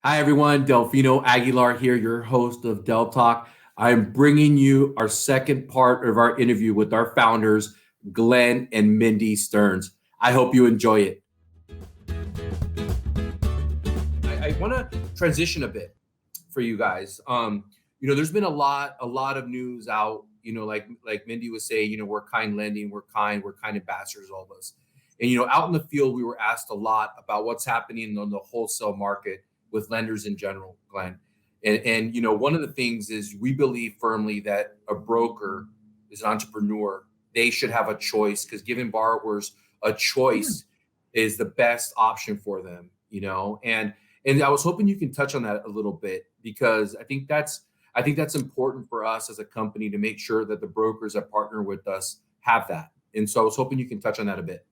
Hi, everyone. Delfino Aguilar here, your host of Del Talk. I'm bringing you our second part of our interview with our founders, Glenn and Mindy Stearns. I hope you enjoy it. I want to transition a bit for you guys. There's been a lot of news out. Like Mindy was saying, we're kind lending, we're kind ambassadors, all of us. And out in the field, we were asked a lot about what's happening on the wholesale market with lenders in general, Glenn. And one of the things is we believe firmly that a broker is an entrepreneur. They should have a choice because giving borrowers a choice is the best option for them. And I was hoping you can touch on that a little bit because I think that's important for us as a company to make sure that the brokers that partner with us have that. And so I was hoping you can touch on that a bit.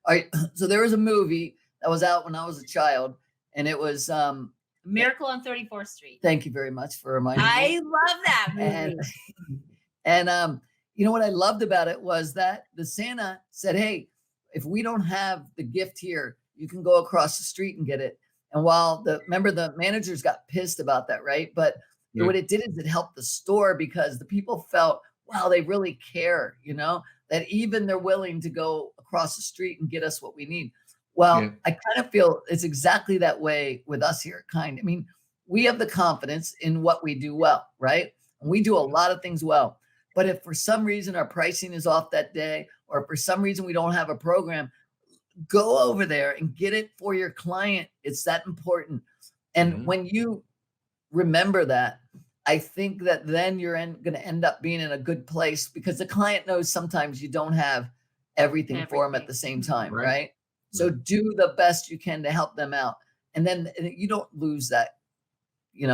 All right. So there was a movie that was out when I was a child, and it was Miracle on 34th Street. Thank you very much for reminding me. I love that movie. And you know what I loved about it was that the Santa said, "Hey, if we don't have the gift here, you can go across the street and get it." And while the managers got pissed about that, right? But what it did is it helped the store because the people felt, wow, they really care, that even they're willing to go across the street and get us what we need. Well, I kind of feel it's exactly that way with us here at Kind. I mean, we have the confidence in what we do well, right? And we do a lot of things well. But if for some reason our pricing is off that day, or if for some reason we don't have a program, go over there and get it for your client. It's that important. And when you remember that, I think that then you're going to end up being in a good place because the client knows sometimes you don't have everything for them at the same time, right? So do the best you can to help them out. And then you don't lose that, you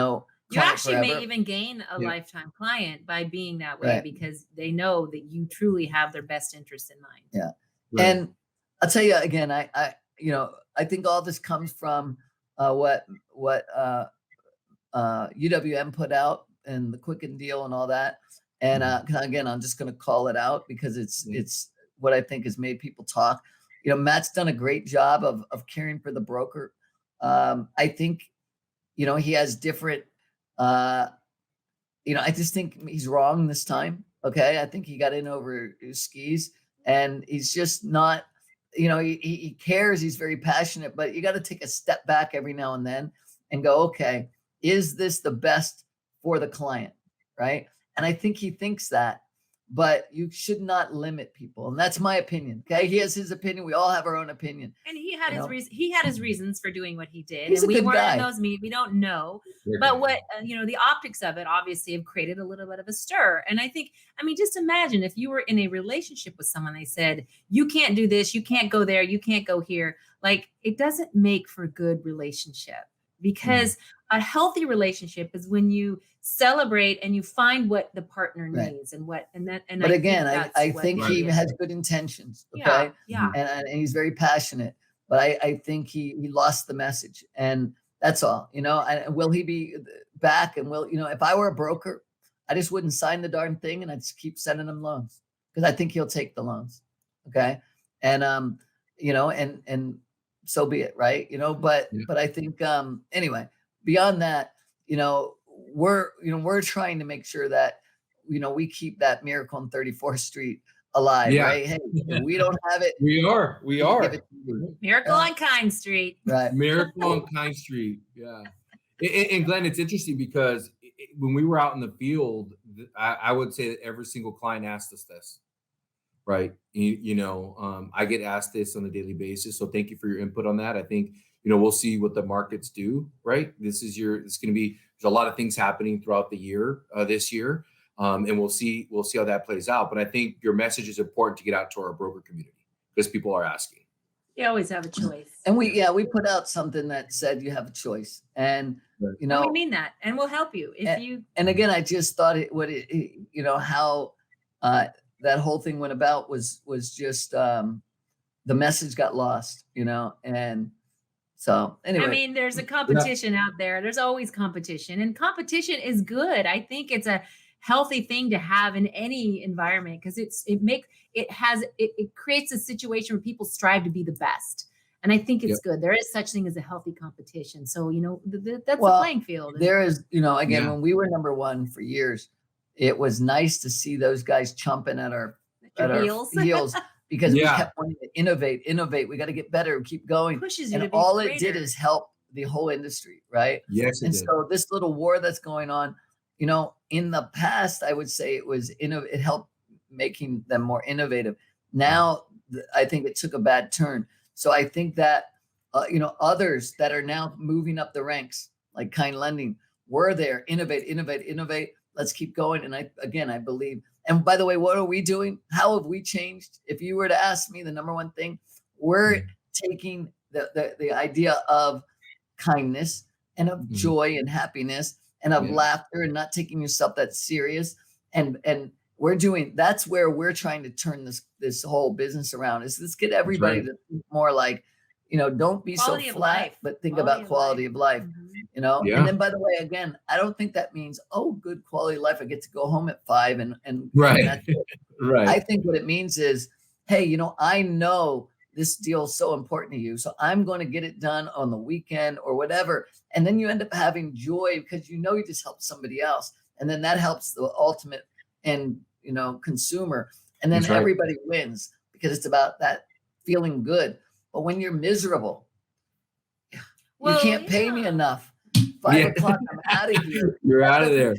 actually forever. may even gain a lifetime client by being that way because they know that you truly have their best interest in mind. Yeah. Right. And I'll tell you again, I think all this comes from what UWM put out and the Quicken deal and all that. And again, I'm just going to call it out because it's what I think has made people talk. Matt's done a great job of caring for the broker. I think, he has different, I just think he's wrong this time. Okay. I think he got in over his skis and he's just not, he cares. He's very passionate, but you got to take a step back every now and then and go, okay, is this the best for the client? Right. And I think he thinks that, but you should not limit people. And that's my opinion. Okay. He has his opinion. We all have our own opinion. And he had his reason. He had his reasons for doing what he did. He's and a good weren't guy. in those meetings. We don't know. But what, the optics of it obviously have created a little bit of a stir. And I think, just imagine if you were in a relationship with someone, they said, you can't do this, you can't go there, you can't go here. Like, it doesn't make for a good relationship. Because a healthy relationship is when you celebrate and you find what the partner needs but again, I think he has good intentions. Okay. Yeah. And he's very passionate, but I think he lost the message, and that's all, and will he be back? And if I were a broker, I just wouldn't sign the darn thing and I'd just keep sending him loans because I think he'll take the loans. Okay. And, and so be it. Right. But I think, anyway, beyond that, we're trying to make sure that, we keep that Miracle on 34th Street alive. Right. Hey, if we don't have it. We are. Miracle on Kind Street. Right. Miracle on Kind Street. Yeah. And Glenn, it's interesting because when we were out in the field, I would say that every single client asked us this. Right. I get asked this on a daily basis. So thank you for your input on that. I think, we'll see what the markets do. Right. It's going to be, there's a lot of things happening throughout the year, this year. And we'll see how that plays out. But I think your message is important to get out to our broker community because people are asking. You always have a choice. And we put out something that said you have a choice. And, we mean that. And we'll help you and again, I just thought how, that whole thing went about was just the message got lost, and so anyway. There's a competition out there. There's always competition, and competition is good. I think it's a healthy thing to have in any environment because it creates a situation where people strive to be the best. And I think Yep. it's good. There is such thing as a healthy competition. So, that's the Well, playing field. And there is, again, Yeah. when we were number one for years, it was nice to see those guys chomping at our your heels because we Yeah. kept wanting to innovate. We got to get better, keep going. pushes you And to be all it did greater. is help the whole industry, right? Yes, it And did. so this little war that's going on, in the past, I would say it helped making them more innovative. Now, I think it took a bad turn. So I think that, others that are now moving up the ranks, like Kind Lending, were there, innovate. Let's keep going. And I believe. And by the way, what are we doing? How have we changed? If you were to ask me, the number one thing, we're taking the idea of kindness and of joy and happiness and of laughter and not taking yourself that serious. And that's where we're trying to turn this whole business around, is let's get everybody to think more like, don't be Quality so of flat, life. but think Quality about of quality life. of life, Mhm. Yeah. And then, by the way, again, I don't think that means, good quality of life, I get to go home at 5 and Right. that's it. Right. I think what it means is, hey, I know this deal is so important to you, so I'm going to get it done on the weekend or whatever. And then you end up having joy because you just helped somebody else. And then that helps the ultimate and, consumer. And then That's right. everybody wins because it's about that feeling good. But when you're miserable, you can't pay me enough. 5 o'clock, I'm out of here. You're out of there.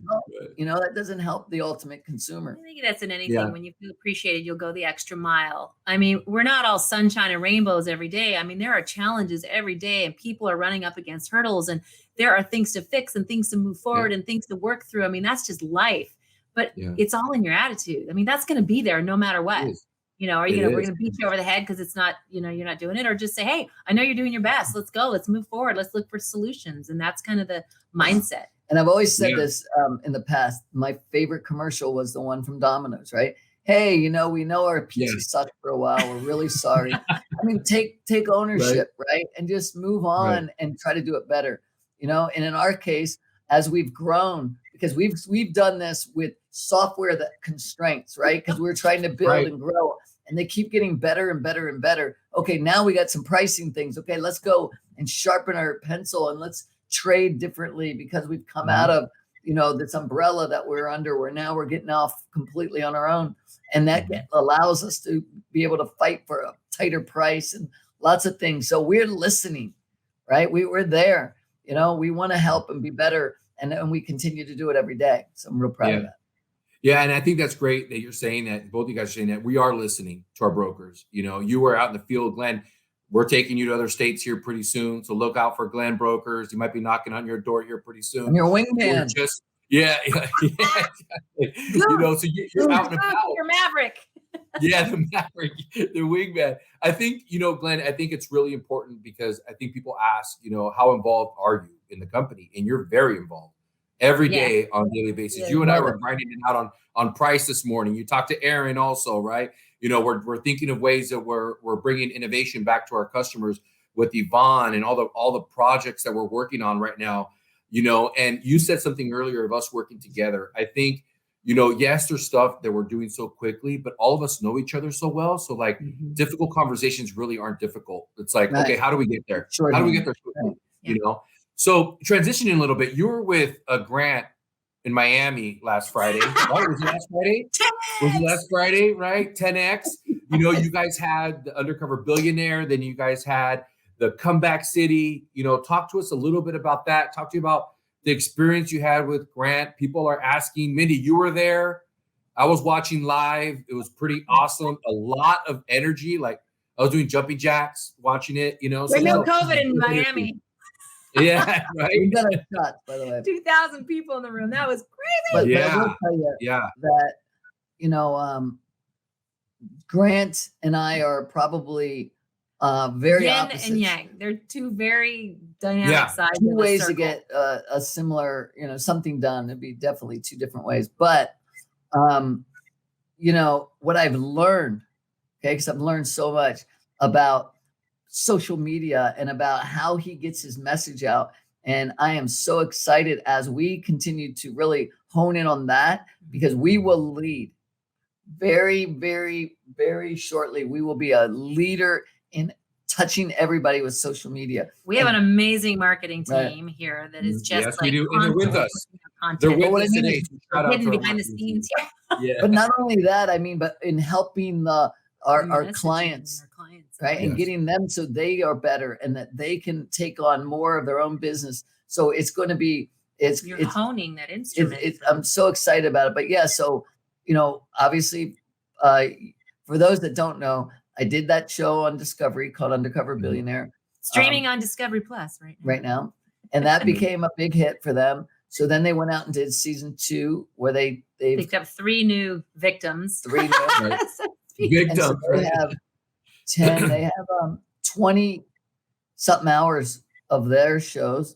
That doesn't help the ultimate consumer. I think that's in anything. Yeah. When you feel appreciated, you'll go the extra mile. I mean, we're not all sunshine and rainbows every day. I mean, there are challenges every day, and people are running up against hurdles, and there are things to fix and things to move forward and things to work through. I mean, that's just life. But it's all in your attitude. I mean, that's going to be there no matter what. Are you we're going to beat you over the head because it's not, you're not doing it, or just say, hey, I know you're doing your best. Let's go. Let's move forward. Let's look for solutions. And that's kind of the mindset. And I've always said this in the past. My favorite commercial was the one from Domino's, right? Hey, we know our pizza sucked for a while. We're really sorry. I mean, take ownership, right? And just move on and try to do it better. And in our case, as we've grown, because we've done this with software that constraints, right? Because we're trying to build and grow, and they keep getting better and better and better. Okay, now we got some pricing things. Okay, let's go and sharpen our pencil and let's trade differently because we've come out of this umbrella that we're under, where now we're getting off completely on our own, and that allows us to be able to fight for a tighter price and lots of things. So we're listening, right? We're there. We want to help and be better, and we continue to do it every day. So I'm real proud of that. Yeah, and I think that's great that you're saying that. Both of you guys are saying that we are listening to our brokers. You were out in the field, Glenn. We're taking you to other states here pretty soon, so look out for Glenn brokers. You might be knocking on your door here pretty soon. I'm your wingman. Exactly. So you're out and about. Your Maverick. The Maverick, the wingman. I think, Glenn, I think it's really important because I think people ask, how involved are you in the company? And you're very involved every day on a daily basis. You and I were grinding it out on price this morning. You talked to Aaron also, right? We're thinking of ways that we're bringing innovation back to our customers with Yvonne and all the projects that we're working on right now. And you said something earlier of us working together. I think, yes, there's stuff that we're doing so quickly, but all of us know each other so well. So difficult conversations really aren't difficult. It's like, okay, how do we get there? How do we get there quickly? So transitioning a little bit, you were with a Grant in Miami last Friday, right? Was it last Friday? 10X. Was it last Friday, right? 10X. You guys had the Undercover Billionaire, then you guys had the Comeback City. Talk to us a little bit about that. Talk to you about the experience you had with Grant. People are asking, Mindy, you were there. I was watching live. It was pretty awesome. A lot of energy. Like I was doing jumping jacks, watching it, There's no COVID in Miami. Yeah, right. We got our shots, by the way. 2,000 people in the room. That was crazy. But I will tell you that, Grant and I are probably very Yin opposite. and yang. They're two very dynamic sides. Two ways to get a similar, something done. It'd be definitely two different ways. But, what I've learned, because I've learned so much about social media and about how he gets his message out. And I am so excited as we continue to really hone in on that, because we will lead very, very, very shortly. We will be a leader in touching everybody with social media. We have an amazing marketing Right. team here that is just Yes, like we do. And they're with constantly us. putting out They're content. with what I us mean today. is So shout out hidden to our behind the marketing scenes. team. Yeah. But not only that, I mean, but in helping our Messaging clients, our clients, right? And Yes. getting them so they are better and that they can take on more of their own business. So it's going to be, You're honing that instrument. I'm so excited about it. But yeah, so, you know, obviously, for those that don't know, I did that show on Discovery called Undercover Billionaire. Streaming on Discovery Plus right now. And that became a big hit for them. So then they went out and did season 2 where they picked up 3 new victims. 3 new Right. and so they have 10, they have 20 something hours of their shows.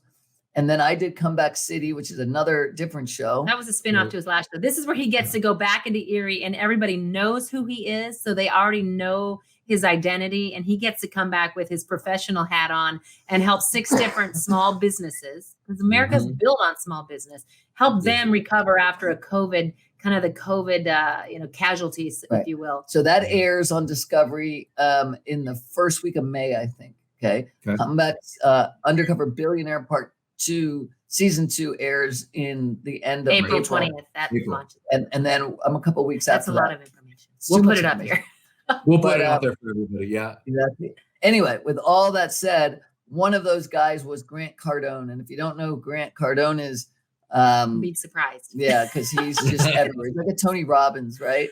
And then I did Comeback City, which is another different show. That was a spinoff to his last show. This is where he gets to go back into Erie and everybody knows who he is. So they already know his identity and he gets to come back with his professional hat on and help 6 different small businesses, because America's built on small business, help them recover after a COVID, kind of the COVID, casualties, if you will. So that airs on Discovery in the first week of May, I think. Okay. Comeback Undercover Billionaire Part 2, season 2 airs in the end of April 20th. That launches. And then I'm a couple of weeks That's after a lot that. of information. We'll put it up here. We'll put it out there for everybody. Yeah. Exactly. Anyway, with all that said, one of those guys was Grant Cardone. And if you don't know who Grant Cardone is, be surprised. Yeah, because he's just everywhere. He's like a Tony Robbins, right?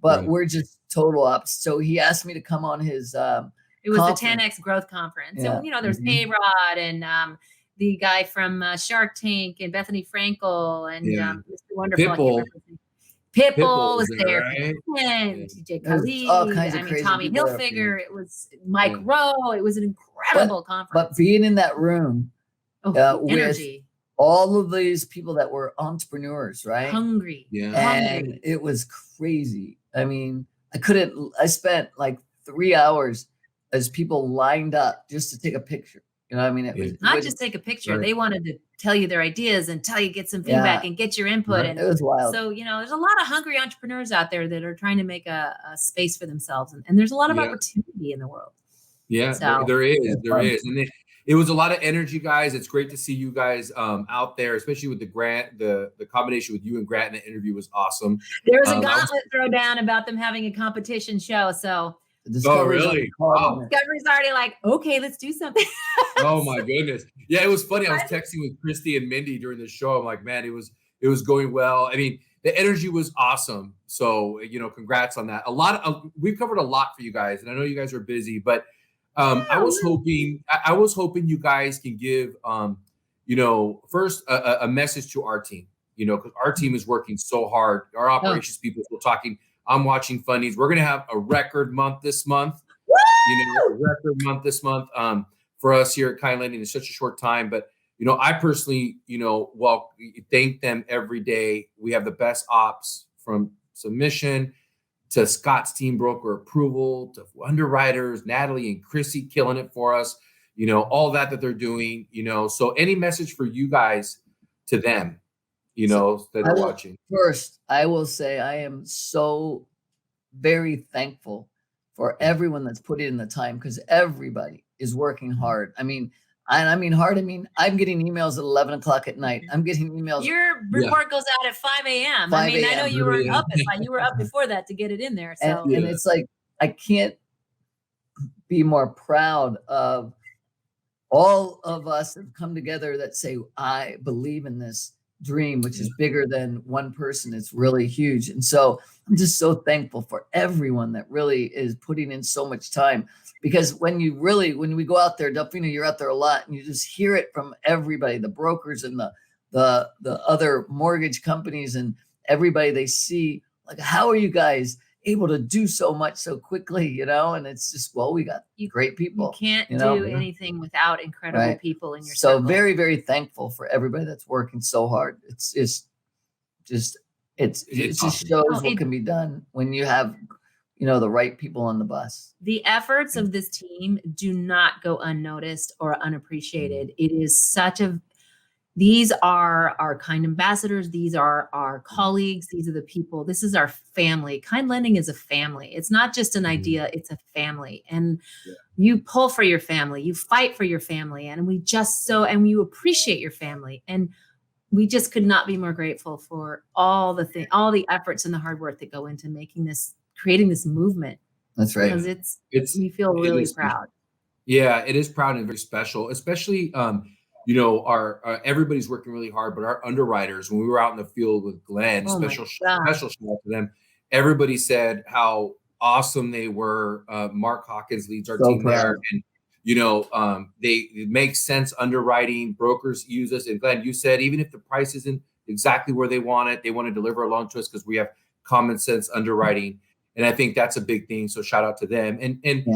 But we're just total opposite. So he asked me to come on his it was the 10X Growth Conference. Yeah. And there's A-Rod and the guy from Shark Tank and Bethany Frankel and Mr. Wonderful. Pitbull was there, right? and DJ Khalid, all kinds of crazy Tommy people Hilfiger. It was Mike Rowe. It was an incredible conference. But being in that room with energy, all of these people that were entrepreneurs, right? Hungry. Yeah. And it was crazy. I mean, I spent like 3 hours as people lined up just to take a picture. You know what I mean? It was not just take a picture. Right. They wanted to tell you their ideas and get some feedback and get your input. Right. And it was wild. So, there's a lot of hungry entrepreneurs out there that are trying to make a space for themselves. And there's a lot of opportunity in the world. Yeah, so, there is. And it was a lot of energy, guys. It's great to see you guys out there, especially with the Grant, the combination with you and Grant in the interview was awesome. There was a gauntlet throwdown about them having a competition show. So really? Wow. Discovery's already like, okay, let's do something. Oh my goodness. Yeah, it was funny. I was texting with Christy and Mindy during the show. I'm like, man, it was going well. I mean, the energy was awesome. So, congrats on that. We've covered a lot for you guys, and I know you guys are busy, but I was hoping you guys can give first a message to our team, because our team is working so hard. Our operations people are talking. I'm watching funnies. We're gonna have a record month this month. For us here at Kind Landing in such a short time. But I personally, thank them every day. We have the best ops from submission to Scott's team broker approval to underwriters, Natalie and Chrissy killing it for us. All that they're doing. So any message for you guys to them, that are watching? First, I will say I am so very thankful for everyone that's put in the time, because everybody is working hard. I mean I'm getting emails at 11 o'clock at night. I'm getting emails. Your report goes out at 5 a.m. I mean, I know you were up at 5. You were up before that to get it in there. So and it's like, I can't be more proud of all of us that have come together that say, I believe in this dream, which is bigger than one person. It's really huge. And so I'm just so thankful for everyone that really is putting in so much time, because when we go out there, Delfino, you're out there a lot, and you just hear it from everybody, the brokers and the other mortgage companies and everybody. They see, like, how are you guys able to do so much so quickly, and it's just, we got great people. You can't do anything without incredible people in your circle. So very, very thankful for everybody that's working so hard. It just shows what can be done when you have, the right people on the bus. The efforts of this team do not go unnoticed or unappreciated. It is such a these are our kind ambassadors. These are our colleagues. These are the people. This is our family. Kind lending is a family. It's not just an idea, it's a family. And you pull for your family, you fight for your family, and and you appreciate your family. And we just could not be more grateful for all the efforts and the hard work that go into creating this movement. That's right. Because we feel really proud. Yeah, it is proud and very special, especially, our everybody's working really hard, but our underwriters, when we were out in the field with Glenn, special shout out to them. Everybody said how awesome they were. Mark Hawkins leads our team there, and it makes sense underwriting. Brokers use us, and Glenn, you said even if the price isn't exactly where they want it, they want to deliver a loan to us because we have common sense underwriting. And I think that's a big thing. So shout out to them. And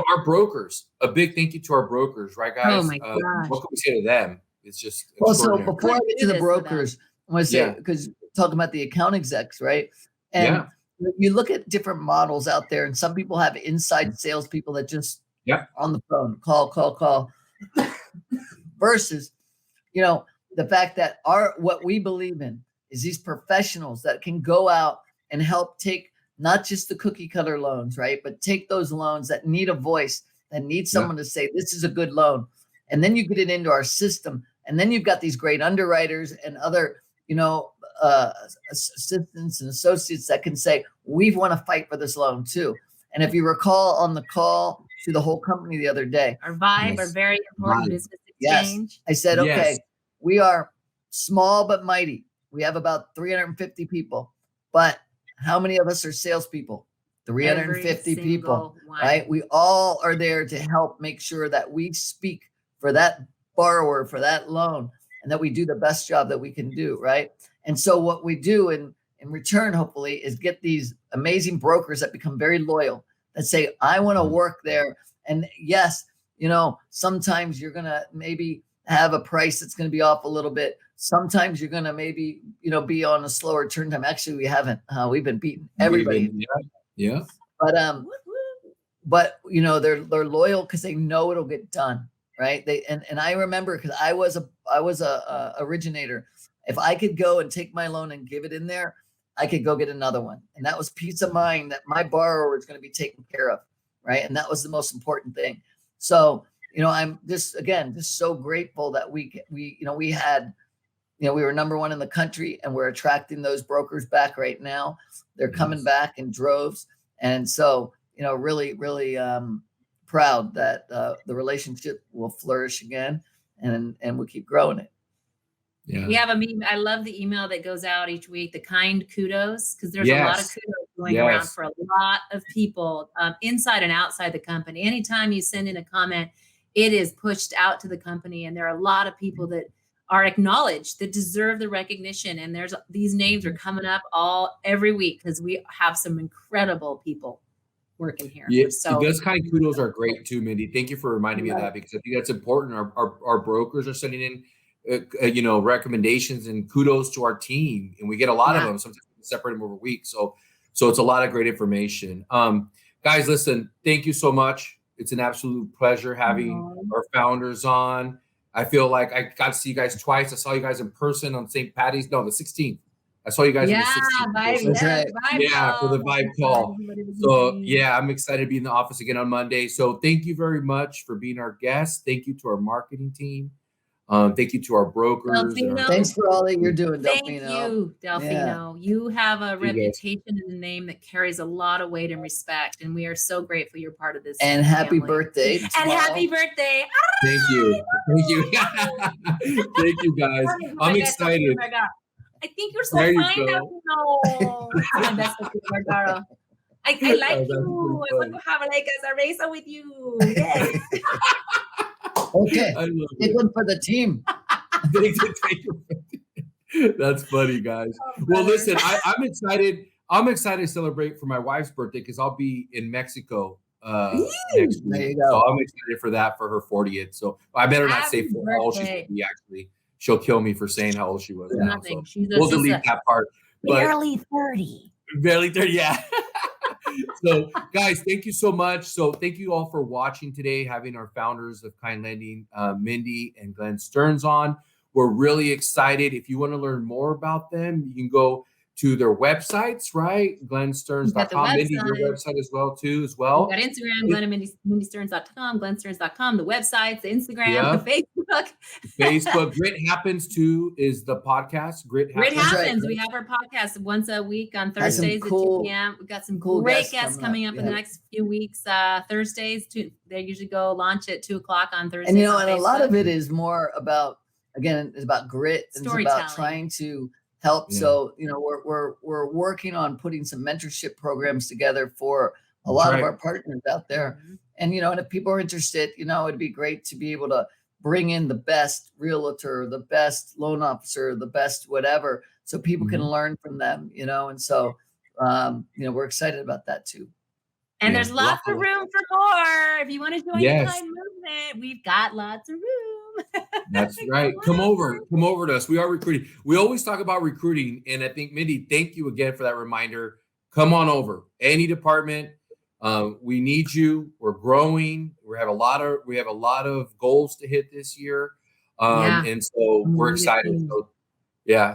our brokers, a big thank you to our brokers, right, guys? Oh my gosh. What can we say to them? It's just so before I get to the brokers, I want to say, because talking about the account execs, right? And you look at different models out there, and some people have inside salespeople that just on the phone, call, versus, the fact that what we believe in is these professionals that can go out and help take not just the cookie cutter loans, right? But take those loans that need a voice, that need someone to say, this is a good loan. And then you get it into our system. And then you've got these great underwriters and other, assistants and associates that can say, we want to fight for this loan too. And if you recall on the call to the whole company the other day, our vibe, our very important business exchange. I said, okay, we are small but mighty. We have about 350 people, but how many of us are salespeople? 350 people, right? We all are there to help make sure that we speak for that borrower, for that loan, and that we do the best job that we can do, right? And so what we do in return, hopefully, is get these amazing brokers that become very loyal, that say, I want to work there. And yes, sometimes you're going to maybe have a price that's going to be off a little bit. Sometimes you're going to maybe, be on a slower turn time. Actually, we haven't. We've been beating everybody. Yeah. But they're loyal because they know it'll get done, right? And I remember, because I was a originator. If I could go and take my loan and give it in there, I could go get another one. And that was peace of mind that my borrower is going to be taken care of, right? And that was the most important thing. So, I'm just so grateful that we were number one in the country, and we're attracting those brokers back right now. They're coming back in droves. And so, really, really proud that the relationship will flourish again, and we'll keep growing it. Yeah. We have a meeting. I love the email that goes out each week, the kind kudos, because there's a lot of kudos going around for a lot of people inside and outside the company. Anytime you send in a comment, it is pushed out to the company. And there are a lot of people that are acknowledged, that deserve the recognition. And these names are coming up every week, because we have some incredible people working here. Yeah, so those kind of kudos are great too, Mindy. Thank you for reminding me of that, because I think that's important. Our brokers are sending in recommendations and kudos to our team, and we get a lot of them. Sometimes we separate them over weeks. So it's a lot of great information. Guys, listen, thank you so much. It's an absolute pleasure having our founders on. I feel like I got to see you guys twice. I saw you guys in person on St. Patty's. No, the 16th. I saw you guys on the 16th. For the vibe call. So I'm excited to be in the office again on Monday. So thank you very much for being our guest. Thank you to our marketing team. Thank you to our brokers. Thanks for all that you're doing, Delfino. Thank you, Delfino. You have a reputation and a name that carries a lot of weight and respect, and we are so grateful you're part of this. And happy birthday. And happy birthday. Thank you. Thank you, guys. I'm excited. Oh my God. I think you're so fine, Delfino. I like you. I want to have like a cerveza with you. Yes. Okay, take one for the team. That's funny, guys. Well, listen, I'm excited. I'm excited to celebrate for my wife's birthday, because I'll be in Mexico next week. So I'm excited for that, for her 40th. So I better not say how old she's going to be. Actually, she'll kill me for saying how old she was now. So we'll delete that part. Barely 30. Barely 30, yeah. So, guys, thank you so much. So thank you all for watching today, having our founders of Kind Lending, Mindy and Glenn Stearns on. We're really excited. If you want to learn more about them, you can go to their websites, right? We've got the GlennStearns.com. Mindy, your website. website as well. We've got Instagram, Glenn and MindyStearns.com, GlennStearns.com, the websites, the Instagram, the Facebook. Facebook. Grit Happens too is the podcast. Grit Grit Happens. Happens. We have our podcast once a week on Has some Thursdays at cool- 2 p.m. We've got some cool great guests guests coming coming up, up in the next few weeks. Thursdays, they usually go launch at 2 o'clock on Thursdays. And on and a lot Facebook. of it is more about, again, it's about grit. It's about Storytelling. trying to help. Yeah. So we're working on putting some mentorship programs together for a lot of our partners out there. Mhm. And and if people are interested, it'd be great to be able to bring in the best realtor, the best loan officer, the best whatever, so people can learn from them. And so we're excited about that too. And Yeah, there's lots of room for more. If you want to join the Kind movement, we've got lots of room. That's right. Come over to us. We are recruiting. We always talk about recruiting, and I think, Mindy, thank you again for that reminder. Come on over. Any department, we need you. We're growing. We have a lot of goals to hit this year, and so we're excited.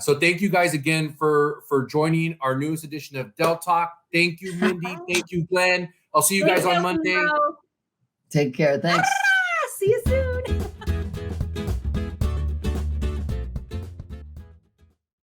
So thank you guys again for joining our newest edition of Del Talk. Thank you, Mindy. Thank you, Glenn. I'll see you guys on Monday. Take care. Thanks.